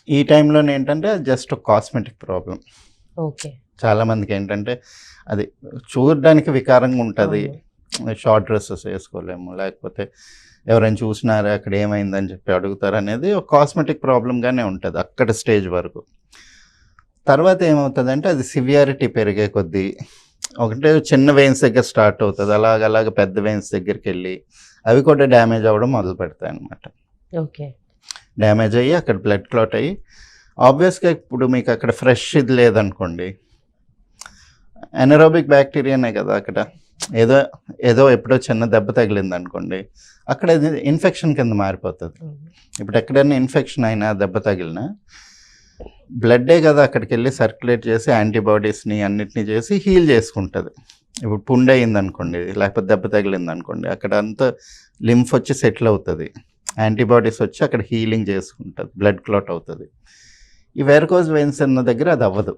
ఈ టైంలోనే ఏంటంటే జస్ట్ కాస్మెటిక్ ప్రాబ్లం. ఓకే. చాలామందికి ఏంటంటే అది చూడడానికి వికారంగా ఉంటుంది. అవును. షార్ట్ డ్రెస్సెస్ వేసుకోలేము, లేకపోతే ఎవరైనా చూసినారా అక్కడ ఏమైందని చెప్పి అడుగుతారు అనేది ఒక కాస్మెటిక్ ప్రాబ్లంగానే ఉంటుంది అక్కడ స్టేజ్ వరకు. తర్వాత ఏమవుతుందంటే అది సివియారిటీ పెరిగే కొద్దీ ఒకటే చిన్న వెయిన్స్ దగ్గర స్టార్ట్ అవుతుంది, అలాగ పెద్ద వెయిన్స్ దగ్గరికి వెళ్ళి అవి కూడా డ్యామేజ్ అవ్వడం మొదలు పెడతాయి అన్నమాట. ఓకే. డ్యామేజ్ అయ్యి అక్కడ బ్లడ్ క్లాట్ అయ్యి ఆబ్వియస్గా ఇప్పుడు మీకు అక్కడ ఫ్రెష్ ఇది లేదనుకోండి, ఎనరోబిక్ బ్యాక్టీరియానే కదా అక్కడ, ఏదో ఏదో ఎప్పుడో చిన్న దెబ్బ తగిలింది అనుకోండి, అక్కడ ఇది ఇన్ఫెక్షన్ కింద మారిపోతుంది. ఇప్పుడు ఎక్కడైనా ఇన్ఫెక్షన్ అయినా దెబ్బ తగిలినా బ్లడ్డే కదా అక్కడికి వెళ్ళి సర్క్యులేట్ చేసి యాంటీబాడీస్ని అన్నిటినీ చేసి హీల్ చేసుకుంటుంది. ఇప్పుడు పుండ్ అయింది అనుకోండి, లేకపోతే దెబ్బ తగిలింది అనుకోండి, అక్కడ అంతా లింఫ్ వచ్చి సెటిల్ అవుతుంది, యాంటీబాడీస్ వచ్చి అక్కడ హీలింగ్ చేసుకుంటుంది, బ్లడ్ క్లాట్ అవుతుంది. ఈ వెరికోజ్ వెయిన్స్ ఉన్న దగ్గర అది అవ్వదు.